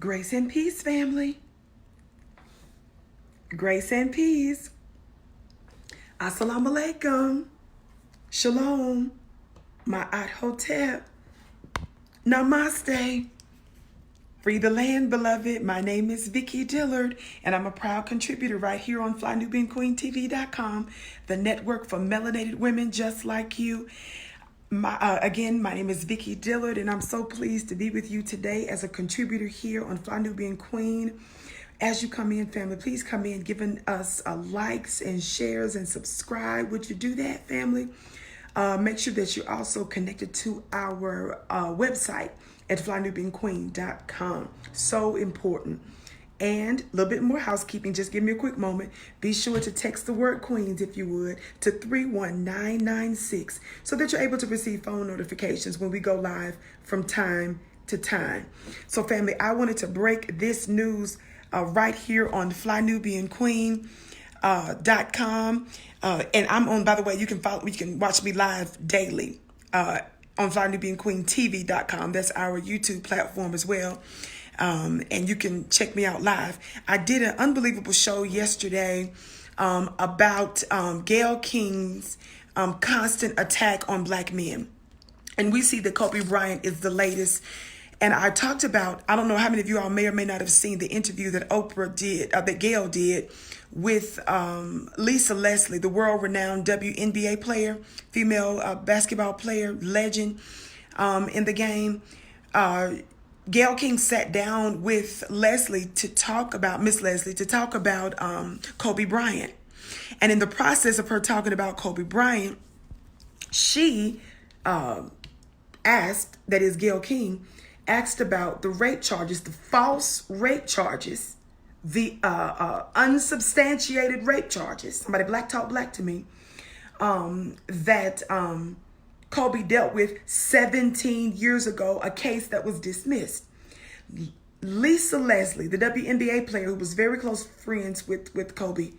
Grace and peace, family. Grace and peace. Assalamu alaikum. Shalom. Ma'at hotep. Namaste. Free the land, beloved. My name is Vicki Dillard, and I'm a proud contributor right here on FlyNubianQueenTV.com, the network for melanated women just like you. Again, my name is Vicki Dillard, and I'm so pleased to be with you today as a contributor here on Fly Nubian Queen. As you come in, family, please come in giving us likes and shares and subscribe. Would you do that, family? Make sure that you're also connected to our website at flynubianqueen.com. So important. And a little bit more housekeeping. Just give me a quick moment. Be sure to text the word Queens, if you would, to 31996 so that you're able to receive phone notifications when we go live from time to time. So, family, I wanted to break this news right here on flynubianqueen.com. And I'm on, by the way, you can watch me live daily on flynubianqueentv.com. That's our YouTube platform as well. And you can check me out live. I did an unbelievable show yesterday about Gayle King's constant attack on black men. And we see that Kobe Bryant is the latest. And I talked about, I don't know how many of you all may or may not have seen the interview that that Gayle did with Lisa Leslie, the world-renowned WNBA player, female basketball player, legend in the game. Gayle King sat down with Miss Leslie to talk about Kobe Bryant. And in the process of her talking about Kobe Bryant, she Gayle King, asked about the rape charges, the false rape charges, the unsubstantiated rape charges. Somebody talk black to me. That Kobe dealt with 17 years ago, a case that was dismissed. Lisa Leslie, the WNBA player who was very close friends with Kobe,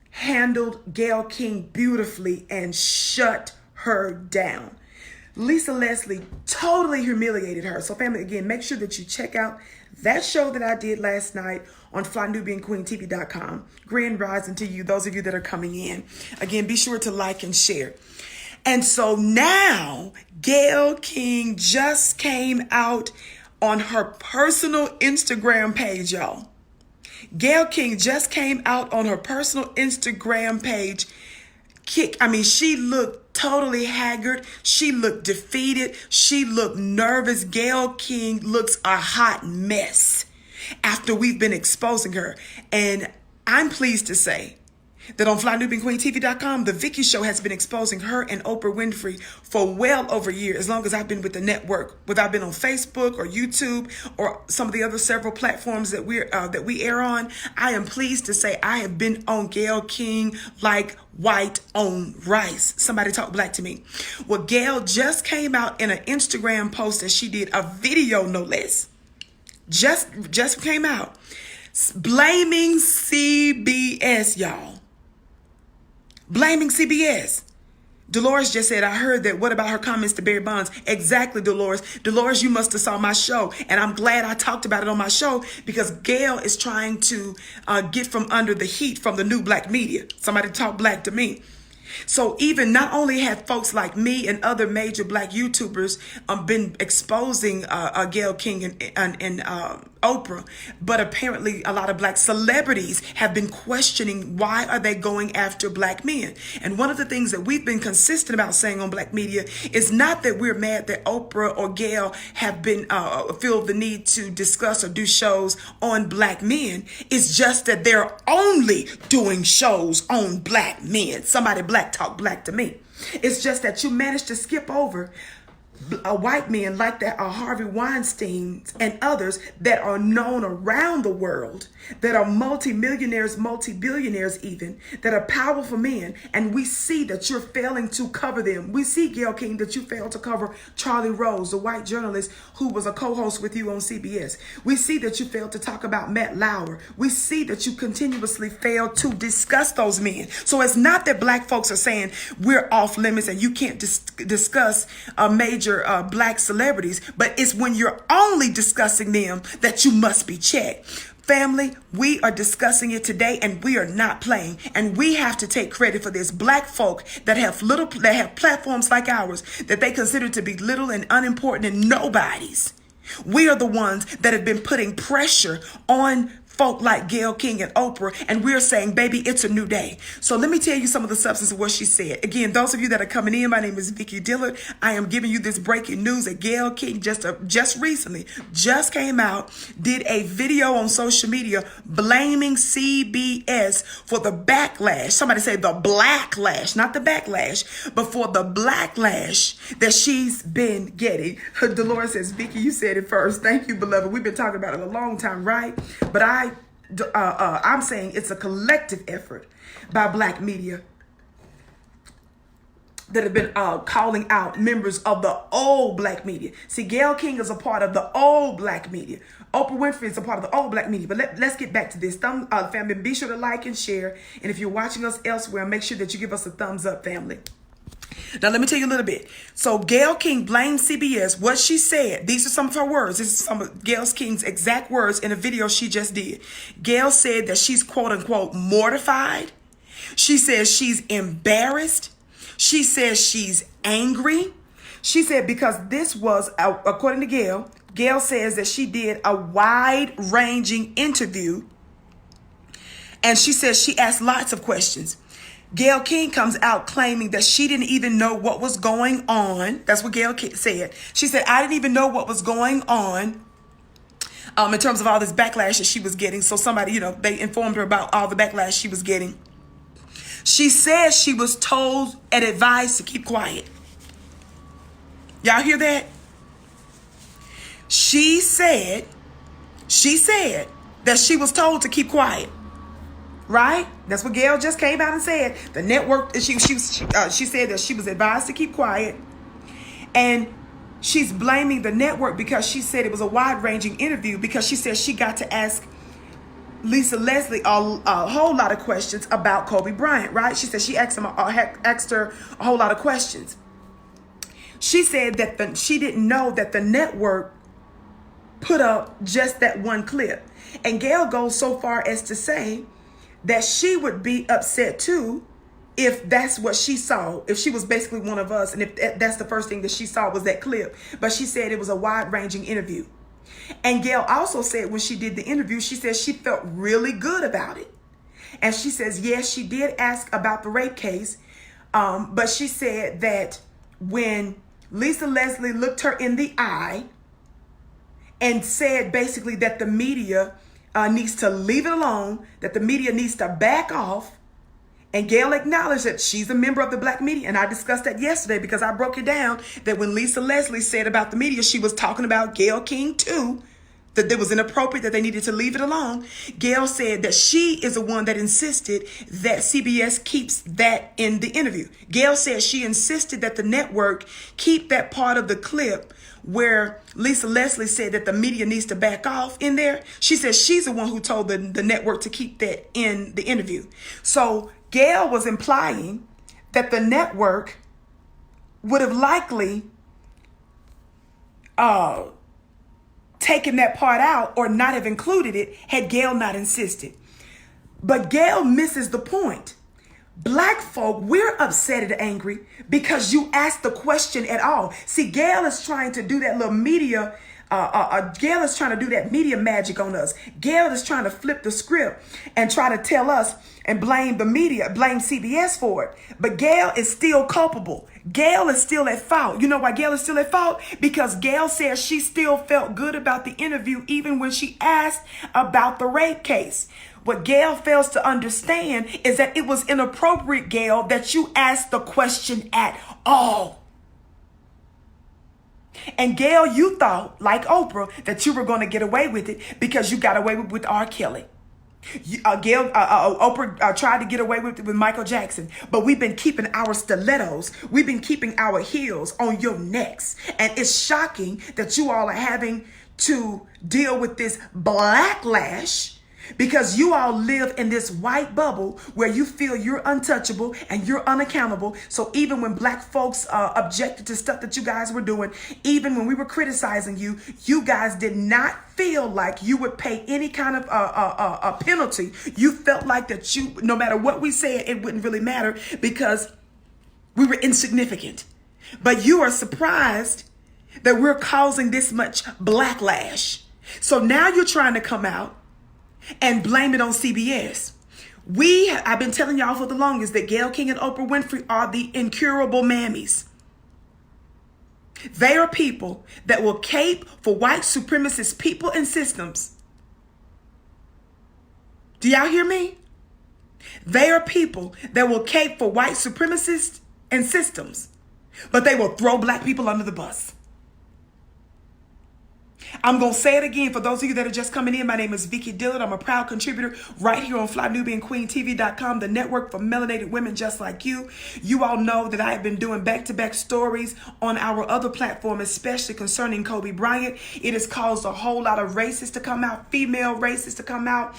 handled Gayle King beautifully and shut her down. Lisa Leslie totally humiliated her. So, family, again, make sure that you check out that show that I did last night on FlyNubianQueenTV.com. Grand rising to you, those of you that are coming in. Again, be sure to like and share. And so now, Gayle King just came out on her personal Instagram page, y'all. Gayle King just came out on her personal Instagram page. She looked totally haggard. She looked defeated. She looked nervous. Gayle King looks a hot mess after we've been exposing her. And I'm pleased to say that on FlyNubianQueenTV.com, the Vicky Show has been exposing her and Oprah Winfrey for well over a year, as long as I've been with the network, whether I've been on Facebook or YouTube or some of the other several platforms that we air on. I am pleased to say I have been on Gayle King like white on rice. Somebody talk black to me. Well, Gayle just came out in an Instagram post that she did, a video no less. Just came out blaming CBS, y'all. Blaming CBS. Dolores just said, I heard that. What about her comments to Barry Bonds? Exactly, Dolores. Dolores, you must have saw my show. And I'm glad I talked about it on my show, because Gayle is trying to get from under the heat from the new black media. Somebody talk black to me. So even not only have folks like me and other major black YouTubers been exposing Gayle King and Oprah, but apparently a lot of black celebrities have been questioning, why are they going after black men? And one of the things that we've been consistent about saying on black media is not that we're mad that Oprah or Gayle have been feel the need to discuss or do shows on black men. It's just that they're only doing shows on black men. Somebody black talk black to me. It's just that you managed to skip over a white men like that, Harvey Weinstein and others that are known around the world, that are multi-millionaires, multi-billionaires even, that are powerful men. And we see that you're failing to cover them. We see, Gayle King, that you failed to cover Charlie Rose, the white journalist who was a co-host with you on CBS. We see that you failed to talk about Matt Lauer. We see that you continuously failed to discuss those men. So it's not that black folks are saying we're off limits and you can't discuss major major black celebrities, but it's when you're only discussing them that you must be checked. Family, we are discussing it today and we are not playing. And we have to take credit for this. Black folk that have platforms like ours that they consider to be little and unimportant and nobodies. We are the ones that have been putting pressure on folk like Gayle King and Oprah, and we're saying, baby, it's a new day. So let me tell you some of the substance of what she said. Again, those of you that are coming in, my name is Vicki Dillard. I am giving you this breaking news that Gayle King just recently came out, did a video on social media blaming CBS for the backlash. Somebody say the blacklash, not the backlash, but for the blacklash that she's been getting. Dolores says, Vicki, you said it first. Thank you, beloved. We've been talking about it a long time, right? But I'm saying it's a collective effort by black media that have been calling out members of the old black media. See, Gayle King is a part of the old black media. Oprah Winfrey is a part of the old black media. But let's get back to this. Family, be sure to like and share. And if you're watching us elsewhere, make sure that you give us a thumbs up, family. Now, let me tell you a little bit. So Gayle King blamed CBS. What she said, these are some of her words. This is some of Gayle King's exact words in a video she just did. Gayle said that she's quote unquote mortified. She says she's embarrassed. She says she's angry. She said because this was, according to Gayle, Gayle says that she did a wide-ranging interview. And she says she asked lots of questions. Gayle King comes out claiming that she didn't even know what was going on. That's what Gayle King said. She said, I didn't even know what was going on in terms of all this backlash that she was getting. So somebody, they informed her about all the backlash she was getting. She says she was told and advised to keep quiet. Y'all hear that? She said that she was told to keep quiet. Right? That's what Gayle just came out and said. The network, she said that she was advised to keep quiet. And she's blaming the network because she said it was a wide-ranging interview because she said she got to ask Lisa Leslie a whole lot of questions about Kobe Bryant, right? She said she asked her a whole lot of questions. She said that she didn't know that the network put up just that one clip. And Gayle goes so far as to say that she would be upset too if that's what she saw, if she was basically one of us, and if that's the first thing that she saw was that clip. But she said it was a wide-ranging interview. And Gayle also said when she did the interview, she said she felt really good about it. And she says, yes, she did ask about the rape case, but she said that when Lisa Leslie looked her in the eye and said basically that the media needs to leave it alone, that the media needs to back off. And Gayle acknowledged that she's a member of the black media. And I discussed that yesterday because I broke it down that when Lisa Leslie said about the media, she was talking about Gayle King too, that it was inappropriate, that they needed to leave it alone. Gayle said that she is the one that insisted that CBS keeps that in the interview. Gayle said she insisted that the network keep that part of the clip where Lisa Leslie said that the media needs to back off in there. She says she's the one who told the network to keep that in the interview. So Gayle was implying that the network would have likely taken that part out or not have included it had Gayle not insisted. But Gayle misses the point. Black folk, we're upset and angry because you asked the question at all. See, Gayle is trying to do that little media, Gayle is trying to do that media magic on us. Gayle is trying to flip the script and try to tell us and blame the media, blame CBS for it. But Gayle is still culpable. Gayle is still at fault. You know why Gayle is still at fault? Because Gayle says she still felt good about the interview even when she asked about the rape case. What Gayle fails to understand is that it was inappropriate, Gayle, that you asked the question at all. And Gayle, you thought, like Oprah, that you were going to get away with it because you got away with R. Kelly. Oprah tried to get away with it with Michael Jackson, but we've been keeping our stilettos, we've been keeping our heels on your necks. And it's shocking that you all are having to deal with this backlash Because you all live in this white bubble where you feel you're untouchable and you're unaccountable. So even when black folks objected to stuff that you guys were doing, even when we were criticizing you, you guys did not feel like you would pay any kind of a penalty. You felt like that you, no matter what we said, it wouldn't really matter because we were insignificant. But you are surprised that we're causing this much backlash. So now you're trying to come out and blame it on CBS. I've been telling y'all for the longest that Gayle King and Oprah Winfrey are the incurable mammies. They are people that will cape for white supremacist people and systems. Do y'all hear me? They are people that will cape for white supremacists and systems, but they will throw black people under the bus. I'm going to say it again for those of you that are just coming in. My name is Vicki Dillard. I'm a proud contributor right here on FlyNubianQueenTV.com, the network for melanated women just like you. You all know that I have been doing back-to-back stories on our other platform, especially concerning Kobe Bryant. It has caused a whole lot of racists to come out, female racists to come out,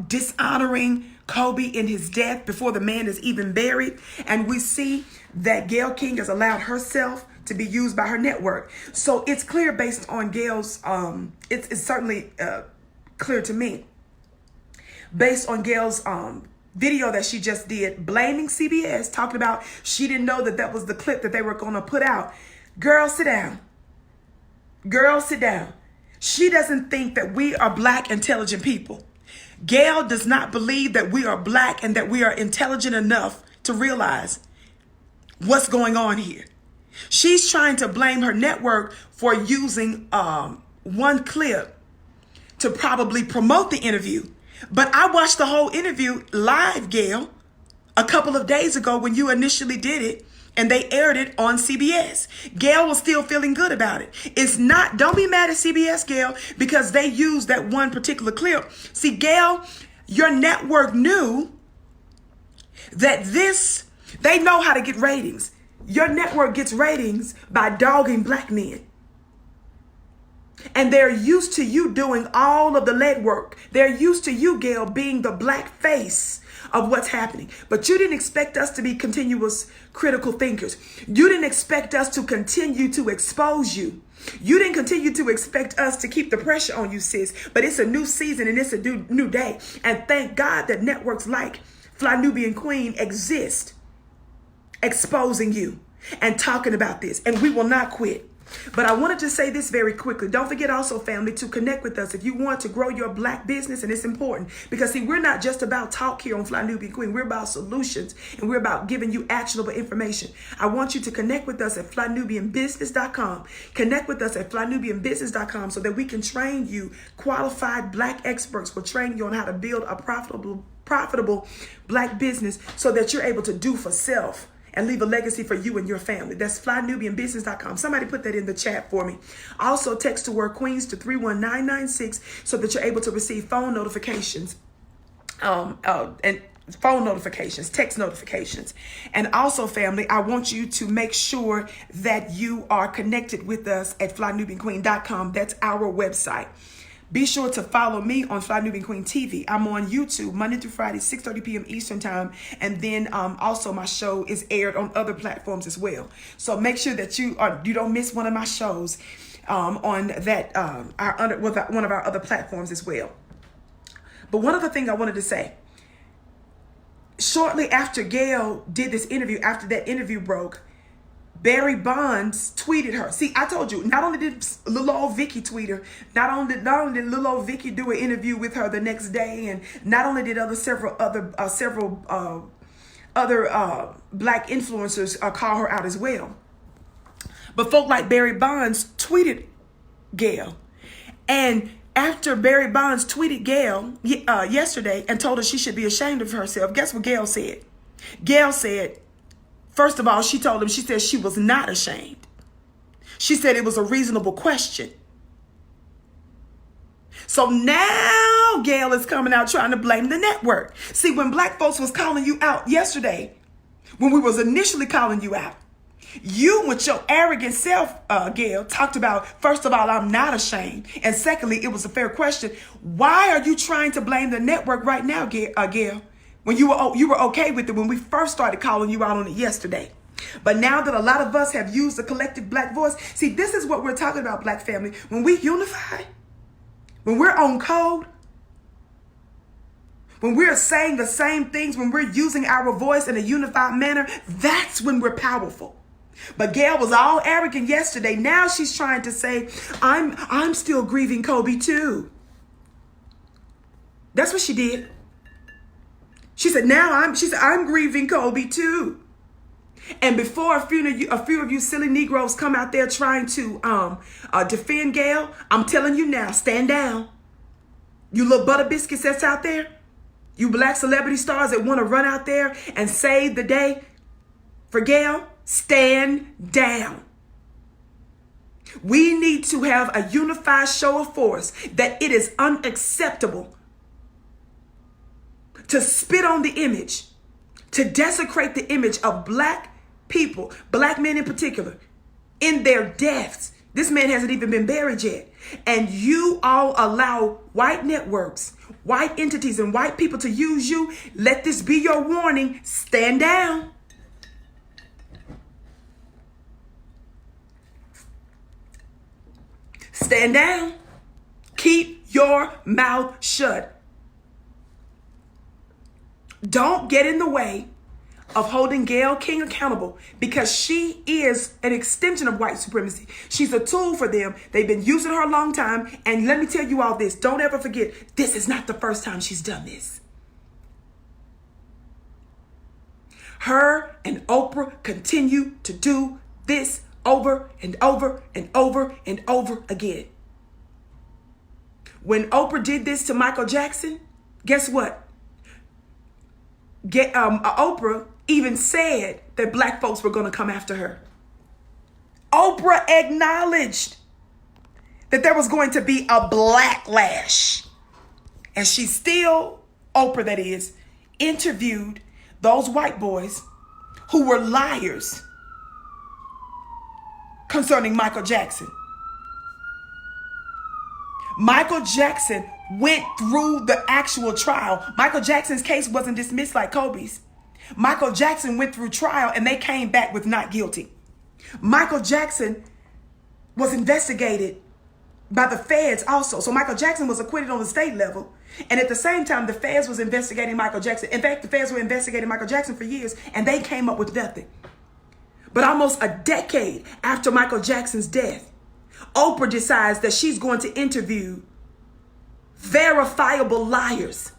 dishonoring Kobe in his death before the man is even buried. And we see that Gayle King has allowed herself to be used by her network. So it's clear based on Gayle's, it's certainly clear to me, based on Gayle's video that she just did, blaming CBS, talking about she didn't know that that was the clip that they were going to put out. Girl, sit down. Girl, sit down. She doesn't think that we are black, intelligent people. Gayle does not believe that we are black and that we are intelligent enough to realize what's going on here. She's trying to blame her network for using one clip to probably promote the interview. But I watched the whole interview live, Gayle, a couple of days ago when you initially did it, and they aired it on CBS. Gayle was still feeling good about it. It's not, don't be mad at CBS, Gayle, because they used that one particular clip. See, Gayle, your network knew that they know how to get ratings. Your network gets ratings by dogging black men. And they're used to you doing all of the legwork. They're used to you, Gayle, being the black face of what's happening. But you didn't expect us to be continuous critical thinkers. You didn't expect us to continue to expose you. You didn't continue to expect us to keep the pressure on you, sis. But it's a new season and it's a new day. And thank God that networks like Fly Nubian Queen exist, exposing you and talking about this. And we will not quit. But I wanted to say this very quickly. Don't forget also, family, to connect with us if you want to grow your black business. And it's important because, see, we're not just about talk here on Fly Nubian Queen. We're about solutions and we're about giving you actionable information. I want you to connect with us at FlyNubianBusiness.com. Connect with us at FlyNubianBusiness.com so that we can train you. Qualified black experts will train you on how to build a profitable black business so that you're able to do for self and leave a legacy for you and your family. That's FlyNubianBusiness.com. Somebody put that in the chat for me. Also, text to word Queens to 31996 so that you're able to receive phone notifications, text notifications. And also, family, I want you to make sure that you are connected with us at FlyNubianQueen.com. That's our website. Be sure to follow me on Fly Nubian Queen TV. I'm on YouTube Monday through Friday, 6:30 p.m. Eastern time. And then also my show is aired on other platforms as well. So make sure that you don't miss one of my shows on that one of our other platforms as well. But one other thing I wanted to say. Shortly after Gayle did this interview, after that interview broke, Barry Bonds tweeted her. See, I told you, not only did little old Vicky tweet her, not only did little old Vicky do an interview with her the next day, and not only did several other black influencers call her out as well, but folk like Barry Bonds tweeted Gayle. And after Barry Bonds tweeted Gayle yesterday and told her she should be ashamed of herself, guess what Gayle said? Gayle said, first of all, she told him, she said she was not ashamed. She said it was a reasonable question. So now Gayle is coming out trying to blame the network. See, when black folks was calling you out yesterday, when we was initially calling you out, You, with your arrogant self, Gayle, talked about, first of all, I'm not ashamed. And secondly, it was a fair question. Why are you trying to blame the network right now, Gayle? When you were okay with it when we first started calling you out on it yesterday. But now that a lot of us have used the collective black voice, see, this is what we're talking about, black family. When we unify, when we're on code, when we're saying the same things, when we're using our voice in a unified manner, that's when we're powerful. But Gayle was all arrogant yesterday. Now she's trying to say, I'm still grieving Kobe too. That's what she did. She said, I'm grieving Kobe too. And before a few of you silly Negroes come out there trying to defend Gayle, I'm telling you now, stand down. You little butter biscuits that's out there, you black celebrity stars that want to run out there and save the day for Gayle, stand down. We need to have a unified show of force that it is unacceptable to spit on the image, to desecrate the image of black people, black men in particular, in their deaths. This man hasn't even been buried yet. And you all allow white networks, white entities, and white people to use you. Let this be your warning. Stand down. Stand down. Keep your mouth shut. Don't get in the way of holding Gayle King accountable, because she is an extension of white supremacy. She's a tool for them. They've been using her a long time. And let me tell you all this. Don't ever forget, this is not the first time she's done this. Her and Oprah continue to do this over and over and over and over again. When Oprah did this to Michael Jackson, guess what? Oprah even said that black folks were going to come after her. Oprah acknowledged that there was going to be a backlash. And she still, Oprah that is, interviewed those white boys who were liars concerning Michael Jackson. Michael Jackson went through the actual trial. Michael Jackson's case wasn't dismissed like Kobe's. Michael Jackson went through trial and they came back with not guilty. Michael Jackson was investigated by the feds also. So Michael Jackson was acquitted on the state level. And at the same time, the feds was investigating Michael Jackson. In fact, the feds were investigating Michael Jackson for years and they came up with nothing. But almost a decade after Michael Jackson's death, Oprah decides that she's going to interview verifiable liars,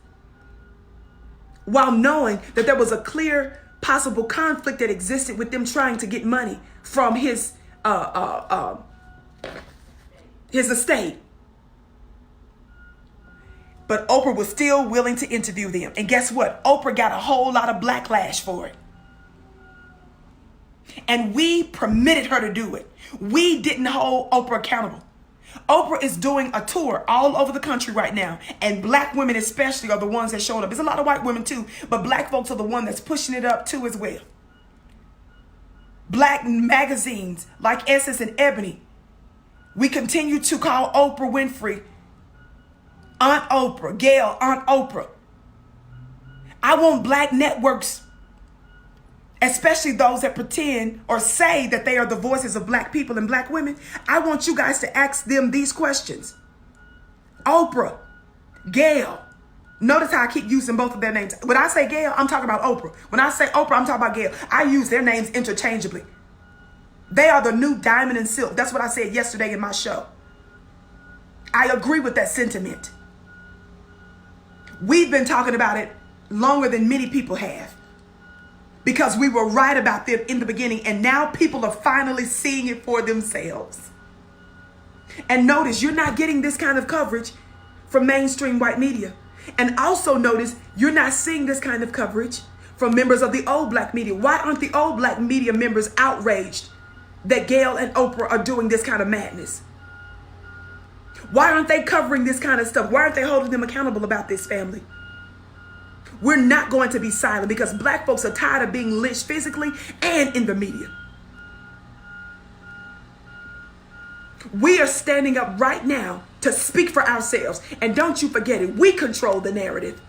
while knowing that there was a clear possible conflict that existed with them trying to get money from his estate. But Oprah was still willing to interview them. And guess what? Oprah got a whole lot of backlash for it. And we permitted her to do it. We didn't hold Oprah accountable. Oprah is doing a tour all over the country right now. And black women especially are the ones that showed up. There's a lot of white women too, but black folks are the one that's pushing it up too as well. Black magazines like Essence and Ebony, we continue to call Oprah Winfrey Aunt Oprah, Gayle, Aunt Oprah. I want black networks, especially those that pretend or say that they are the voices of black people and black women. I want you guys to ask them these questions. Oprah, Gayle. Notice how I keep using both of their names. When I say Gayle, I'm talking about Oprah. When I say Oprah, I'm talking about Gayle. I use their names interchangeably. They are the new diamond and silk. That's what I said yesterday in my show. I agree with that sentiment. We've been talking about it longer than many people have, because we were right about them in the beginning, and now people are finally seeing it for themselves. And notice, you're not getting this kind of coverage from mainstream white media. And also notice, you're not seeing this kind of coverage from members of the old black media. Why aren't the old black media members outraged that Gayle and Oprah are doing this kind of madness? Why aren't they covering this kind of stuff? Why aren't they holding them accountable about this, family? We're not going to be silent, because black folks are tired of being lynched physically and in the media. We are standing up right now to speak for ourselves. And don't you forget it. We control the narrative.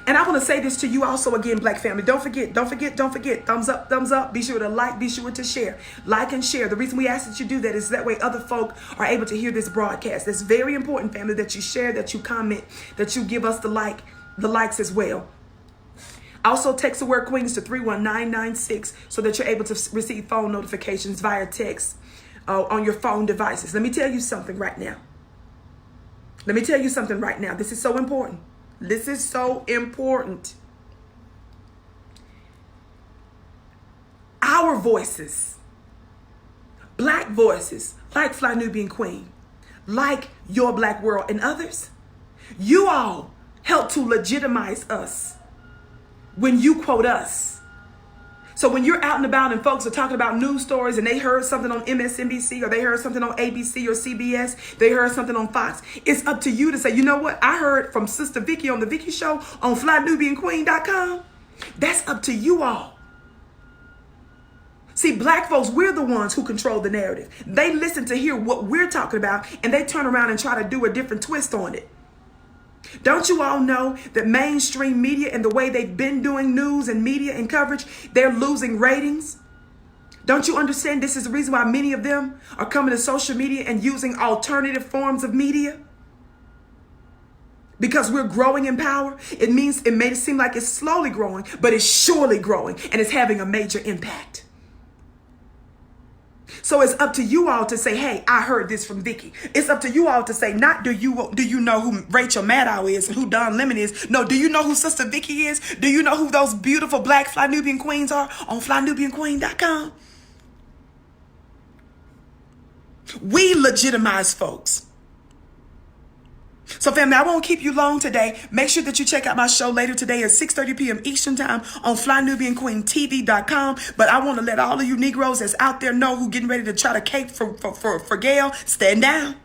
And I want to say this to you also again, Black family. Don't forget. Thumbs up, thumbs up. Be sure to like, be sure to share. Like and share. The reason we ask that you do that is that way other folk are able to hear this broadcast. It's very important, family, that you share, that you comment, that you give us the likes as well. Also, text the word Queens to 31996 so that you're able to receive phone notifications via text on your phone devices. Let me tell you something right now. This is so important. This is so important. Our voices, Black voices, like Fly Nubian Queen, like Your Black World and others, you all help to legitimize us when you quote us. So when you're out and about and folks are talking about news stories and they heard something on MSNBC or they heard something on ABC or CBS, they heard something on Fox, it's up to you to say, you know what? I heard from Sister Vicky on the Vicky Show on FlyNubianQueen.com. That's up to you all. See, Black folks, we're the ones who control the narrative. They listen to hear what we're talking about and they turn around and try to do a different twist on it. Don't you all know that mainstream media and the way they've been doing news and media and coverage, they're losing ratings? Don't you understand this is the reason why many of them are coming to social media and using alternative forms of media? Because we're growing in power. It means it may seem like it's slowly growing, but it's surely growing and it's having a major impact. So it's up to you all to say, hey, I heard this from Vicky. It's up to you all to say, not do you know who Rachel Maddow is and who Don Lemon is? No, do you know who Sister Vicky is? Do you know who those beautiful Black Fly Nubian Queens are on FlyNubianQueen.com? We legitimize folks. So family, I won't keep you long today. Make sure that you check out my show later today at 6:30 p.m. Eastern time on FlyNubianQueenTV.com. But I want to let all of you Negroes that's out there know who getting ready to try to cape for Gayle, stand down.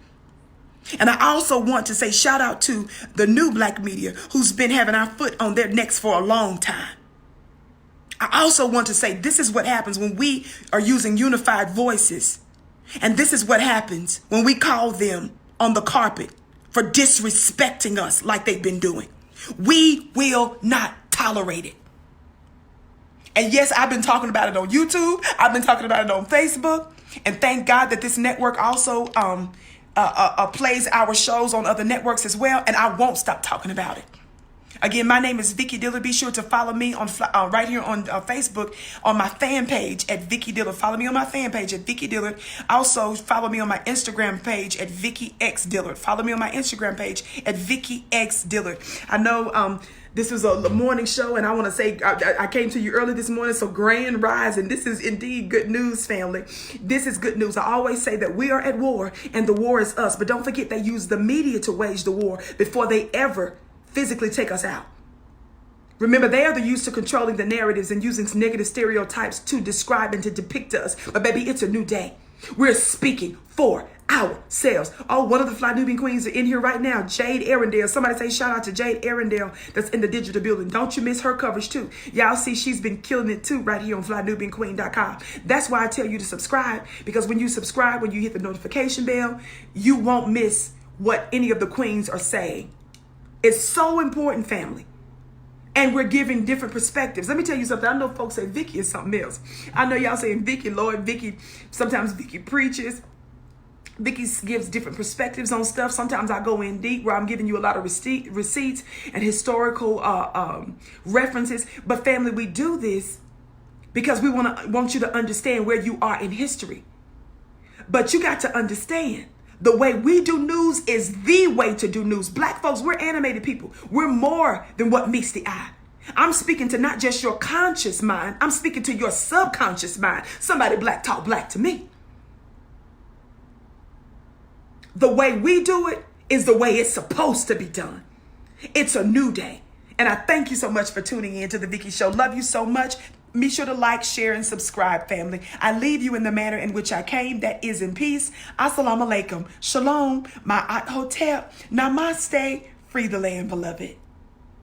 And I also want to say shout out to the new Black media who's been having our foot on their necks for a long time. I also want to say this is what happens when we are using unified voices. And this is what happens when we call them on the carpet for disrespecting us like they've been doing. We will not tolerate it. And yes, I've been talking about it on YouTube. I've been talking about it on Facebook. And thank God that this network also plays our shows on other networks as well. And I won't stop talking about it. Again, my name is Vicky Dillard. Be sure to follow me on right here on Facebook on my fan page at Vicky Dillard. Follow me on my fan page at Vicky Dillard. Also, follow me on my Instagram page at Vicky X Dillard. Follow me on my Instagram page at Vicky X Dillard. I know this was a morning show, and I want to say I came to you early this morning, so grand rising. This is indeed good news, family. This is good news. I always say that we are at war, and the war is us. But don't forget, they use the media to wage the war before they ever physically take us out. Remember, they are the used to controlling the narratives and using negative stereotypes to describe and to depict us. But baby, it's a new day. We're speaking for ourselves. Oh, one of the Fly Nubian Queens are in here right now. Jade Arendelle. Somebody say shout out to Jade Arendelle that's in the digital building. Don't you miss her coverage too. Y'all see she's been killing it too right here on FlyNubianQueen.com. That's why I tell you to subscribe, because when you subscribe, when you hit the notification bell, you won't miss what any of the queens are saying. It's so important, family. And we're giving different perspectives. Let me tell you something. I know folks say Vicky is something else. I know y'all saying Vicky, Lord, Vicky. Sometimes Vicky preaches. Vicky gives different perspectives on stuff. Sometimes I go in deep where I'm giving you a lot of receipts and historical references. But family, we do this because we want you to understand where you are in history. But you got to understand, the way we do news is the way to do news. Black folks, we're animated people. We're more than what meets the eye. I'm speaking to not just your conscious mind. I'm speaking to your subconscious mind. Somebody black talk black to me. The way we do it is the way it's supposed to be done. It's a new day. And I thank you so much for tuning in to The Vicky Show. Love you so much. Be sure to like, share, and subscribe, family. I leave you in the manner in which I came, that is in peace. Assalamu alaikum. Shalom. Ma'at hotep. Namaste. Free the land, beloved.